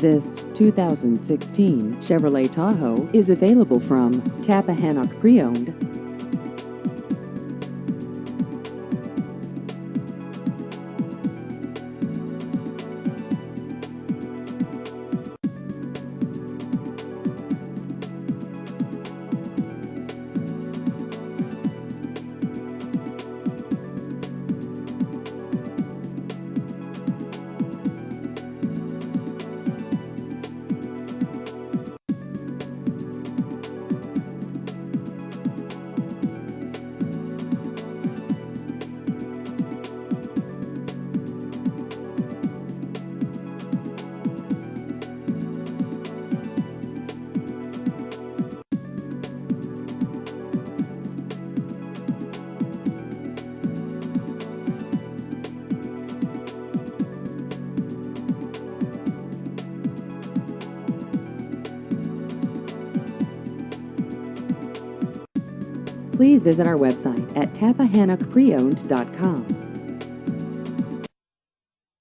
This 2016 Chevrolet Tahoe is available from Tappahannock Pre-Owned. Please visit our website at tappahannockpreowned.com.